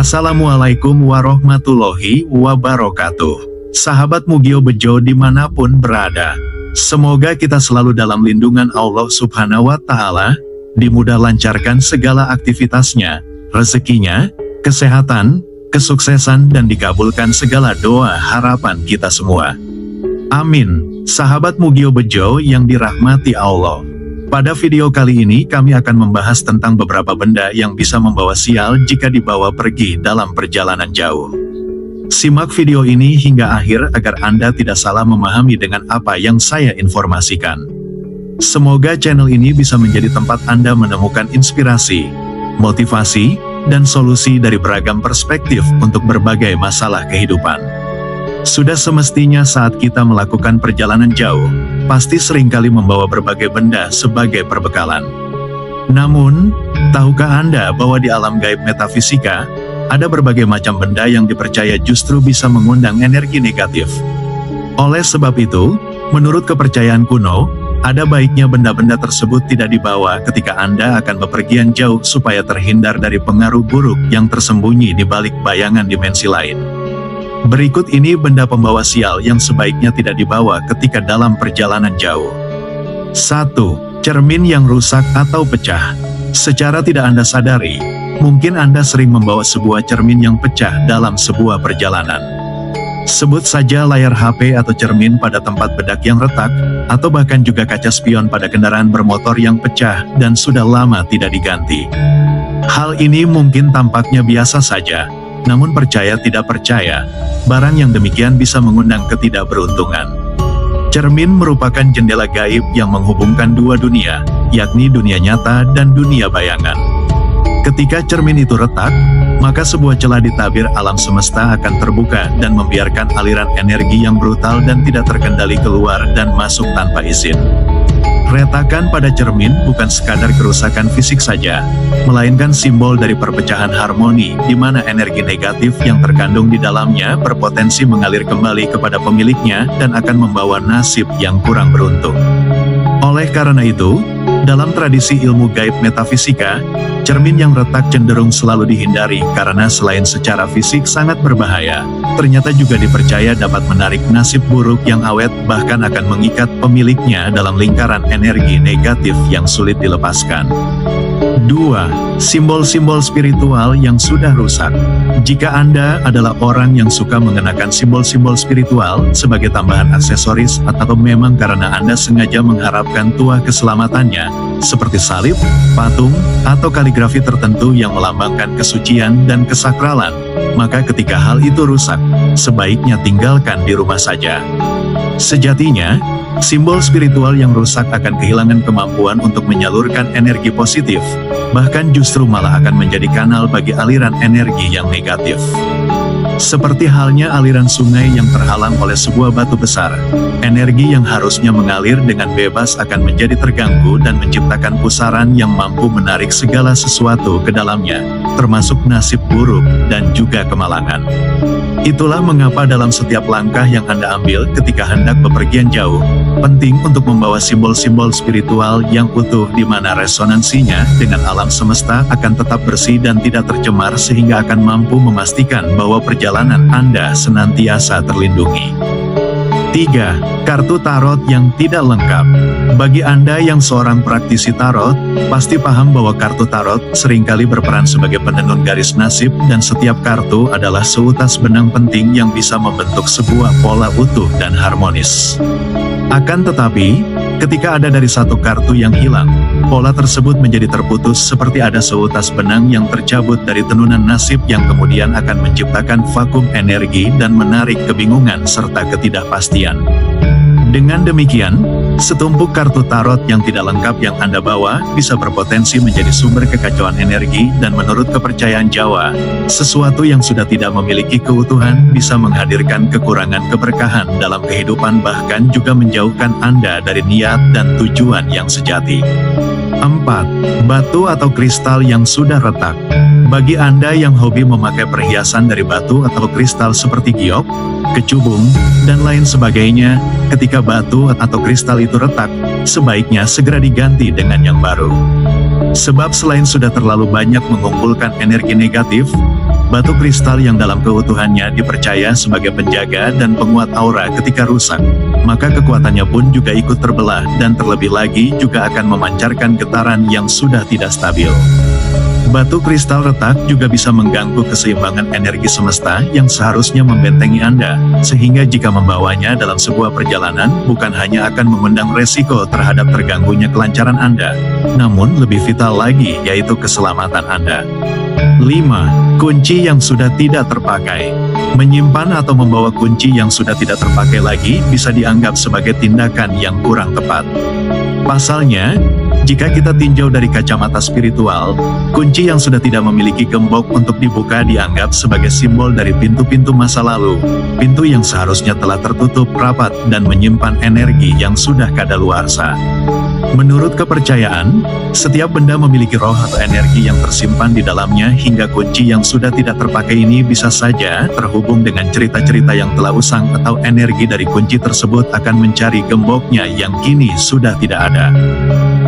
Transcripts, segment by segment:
Assalamualaikum warahmatullahi wabarakatuh. Sahabat Mugio Bejo dimanapun berada, semoga kita selalu dalam lindungan Allah Subhanahu wa Ta'ala, dimudah lancarkan segala aktivitasnya, rezekinya, kesehatan, kesuksesan, dan dikabulkan segala doa harapan kita semua. Amin. Sahabat Mugio Bejo yang dirahmati Allah, pada video kali ini kami akan membahas tentang beberapa benda yang bisa membawa sial jika dibawa pergi dalam perjalanan jauh. Simak video ini hingga akhir agar Anda tidak salah memahami dengan apa yang saya informasikan. Semoga channel ini bisa menjadi tempat Anda menemukan inspirasi, motivasi, dan solusi dari beragam perspektif untuk berbagai masalah kehidupan. Sudah semestinya saat kita melakukan perjalanan jauh, pasti seringkali membawa berbagai benda sebagai perbekalan. Namun, tahukah Anda bahwa di alam gaib metafisika, ada berbagai macam benda yang dipercaya justru bisa mengundang energi negatif. Oleh sebab itu, menurut kepercayaan kuno, ada baiknya benda-benda tersebut tidak dibawa ketika Anda akan bepergian jauh supaya terhindar dari pengaruh buruk yang tersembunyi di balik bayangan dimensi lain. Berikut ini benda pembawa sial yang sebaiknya tidak dibawa ketika dalam perjalanan jauh. 1. Cermin yang rusak atau pecah. Secara tidak Anda sadari, mungkin Anda sering membawa sebuah cermin yang pecah dalam sebuah perjalanan. Sebut saja layar HP atau cermin pada tempat bedak yang retak, atau bahkan juga kaca spion pada kendaraan bermotor yang pecah dan sudah lama tidak diganti. Hal ini mungkin tampaknya biasa saja, namun percaya tidak percaya, barang yang demikian bisa mengundang ketidakberuntungan. Cermin merupakan jendela gaib yang menghubungkan dua dunia, yakni dunia nyata dan dunia bayangan. Ketika cermin itu retak, maka sebuah celah di tabir alam semesta akan terbuka dan membiarkan aliran energi yang brutal dan tidak terkendali keluar dan masuk tanpa izin. Retakan pada cermin bukan sekadar kerusakan fisik saja, melainkan simbol dari perpecahan harmoni di mana energi negatif yang terkandung di dalamnya berpotensi mengalir kembali kepada pemiliknya dan akan membawa nasib yang kurang beruntung. Oleh karena itu, dalam tradisi ilmu gaib metafisika, cermin yang retak cenderung selalu dihindari karena selain secara fisik sangat berbahaya, ternyata juga dipercaya dapat menarik nasib buruk yang awet bahkan akan mengikat pemiliknya dalam lingkaran energi negatif yang sulit dilepaskan. 2. Simbol-simbol spiritual yang sudah rusak. Jika Anda adalah orang yang suka mengenakan simbol-simbol spiritual sebagai tambahan aksesoris atau memang karena Anda sengaja mengharapkan tuah keselamatannya, seperti salib, patung, atau kaligrafi tertentu yang melambangkan kesucian dan kesakralan, maka ketika hal itu rusak, sebaiknya tinggalkan di rumah saja. Sejatinya, simbol spiritual yang rusak akan kehilangan kemampuan untuk menyalurkan energi positif, bahkan justru malah akan menjadi kanal bagi aliran energi yang negatif. Seperti halnya aliran sungai yang terhalang oleh sebuah batu besar, energi yang harusnya mengalir dengan bebas akan menjadi terganggu dan menciptakan pusaran yang mampu menarik segala sesuatu ke dalamnya, termasuk nasib buruk dan juga kemalangan. Itulah mengapa dalam setiap langkah yang Anda ambil ketika hendak bepergian jauh, penting untuk membawa simbol-simbol spiritual yang utuh di mana resonansinya dengan alam semesta akan tetap bersih dan tidak tercemar sehingga akan mampu memastikan bahwa perjalanan Anda senantiasa terlindungi. 3. Kartu tarot yang tidak lengkap. Bagi Anda yang seorang praktisi tarot, pasti paham bahwa kartu tarot seringkali berperan sebagai penenun garis nasib dan setiap kartu adalah seutas benang penting yang bisa membentuk sebuah pola utuh dan harmonis. Akan tetapi, ketika ada dari satu kartu yang hilang, pola tersebut menjadi terputus seperti ada seutas benang yang tercabut dari tenunan nasib yang kemudian akan menciptakan vakum energi dan menarik kebingungan serta ketidakpastian. Dengan demikian, setumpuk kartu tarot yang tidak lengkap yang Anda bawa bisa berpotensi menjadi sumber kekacauan energi dan menurut kepercayaan Jawa, sesuatu yang sudah tidak memiliki keutuhan bisa menghadirkan kekurangan keberkahan dalam kehidupan bahkan juga menjauhkan Anda dari niat dan tujuan yang sejati. 4. Batu atau kristal yang sudah retak. Bagi Anda yang hobi memakai perhiasan dari batu atau kristal seperti giok, kecubung, dan lain sebagainya, ketika batu atau kristal itu retak, sebaiknya segera diganti dengan yang baru. Sebab selain sudah terlalu banyak mengumpulkan energi negatif, batu kristal yang dalam keutuhannya dipercaya sebagai penjaga dan penguat aura ketika rusak, maka kekuatannya pun juga ikut terbelah dan terlebih lagi juga akan memancarkan getaran yang sudah tidak stabil. Batu kristal retak juga bisa mengganggu keseimbangan energi semesta yang seharusnya membentengi Anda, sehingga jika membawanya dalam sebuah perjalanan bukan hanya akan mengundang resiko terhadap terganggunya kelancaran Anda, namun lebih vital lagi yaitu keselamatan Anda. 5. Kunci yang sudah tidak terpakai. Menyimpan atau membawa kunci yang sudah tidak terpakai lagi bisa dianggap sebagai tindakan yang kurang tepat. Pasalnya, jika kita tinjau dari kacamata spiritual, kunci yang sudah tidak memiliki gembok untuk dibuka dianggap sebagai simbol dari pintu-pintu masa lalu, pintu yang seharusnya telah tertutup rapat dan menyimpan energi yang sudah kadaluarsa. Menurut kepercayaan, setiap benda memiliki roh atau energi yang tersimpan di dalamnya hingga kunci yang sudah tidak terpakai ini bisa saja terhubung dengan cerita-cerita yang telah usang atau energi dari kunci tersebut akan mencari gemboknya yang kini sudah tidak ada.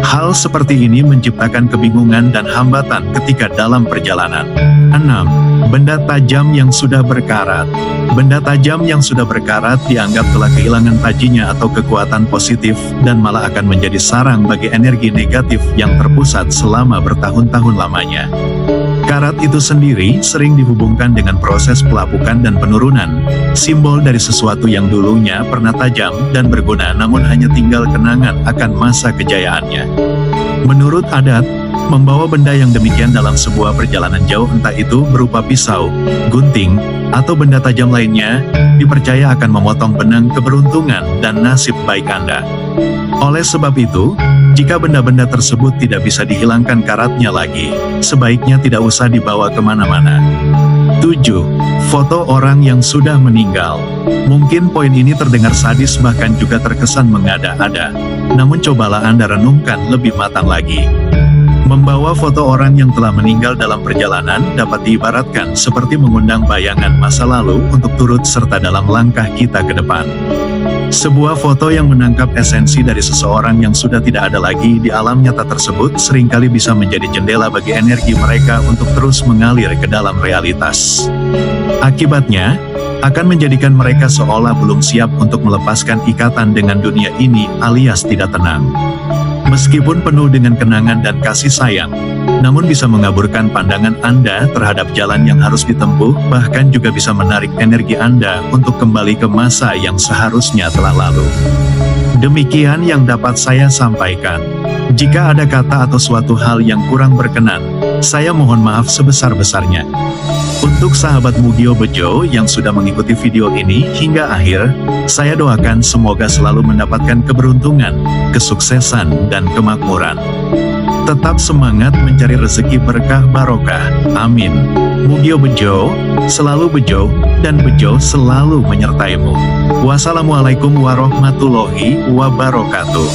Hal seperti ini menciptakan kebingungan dan hambatan ketika dalam perjalanan. 6. Benda tajam yang sudah berkarat. Benda tajam yang sudah berkarat dianggap telah kehilangan tajinya atau kekuatan positif dan malah akan menjadi sarang bagi energi negatif yang terpusat selama bertahun-tahun lamanya. Karat itu sendiri sering dihubungkan dengan proses pelapukan dan penurunan, simbol dari sesuatu yang dulunya pernah tajam dan berguna namun hanya tinggal kenangan akan masa kejayaannya. Menurut adat, membawa benda yang demikian dalam sebuah perjalanan jauh entah itu berupa pisau, gunting, atau benda tajam lainnya, dipercaya akan memotong benang keberuntungan dan nasib baik Anda. Oleh sebab itu, jika benda-benda tersebut tidak bisa dihilangkan karatnya lagi, sebaiknya tidak usah dibawa kemana-mana. 7. Foto orang yang sudah meninggal. Mungkin poin ini terdengar sadis bahkan juga terkesan mengada-ada, namun cobalah Anda renungkan lebih matang lagi. Membawa foto orang yang telah meninggal dalam perjalanan dapat diibaratkan seperti mengundang bayangan masa lalu untuk turut serta dalam langkah kita ke depan. Sebuah foto yang menangkap esensi dari seseorang yang sudah tidak ada lagi di alam nyata tersebut seringkali bisa menjadi jendela bagi energi mereka untuk terus mengalir ke dalam realitas. Akibatnya, akan menjadikan mereka seolah belum siap untuk melepaskan ikatan dengan dunia ini alias tidak tenang. Meskipun penuh dengan kenangan dan kasih sayang, namun bisa mengaburkan pandangan Anda terhadap jalan yang harus ditempuh, bahkan juga bisa menarik energi Anda untuk kembali ke masa yang seharusnya telah lalu. Demikian yang dapat saya sampaikan. Jika ada kata atau suatu hal yang kurang berkenan, saya mohon maaf sebesar-besarnya. Untuk sahabat Mugio Bejo yang sudah mengikuti video ini hingga akhir, saya doakan semoga selalu mendapatkan keberuntungan, kesuksesan, dan kemakmuran. Tetap semangat mencari rezeki berkah barokah. Amin. Mugio Bejo, selalu bejo, dan bejo selalu menyertaimu. Wassalamualaikum warahmatullahi wabarakatuh.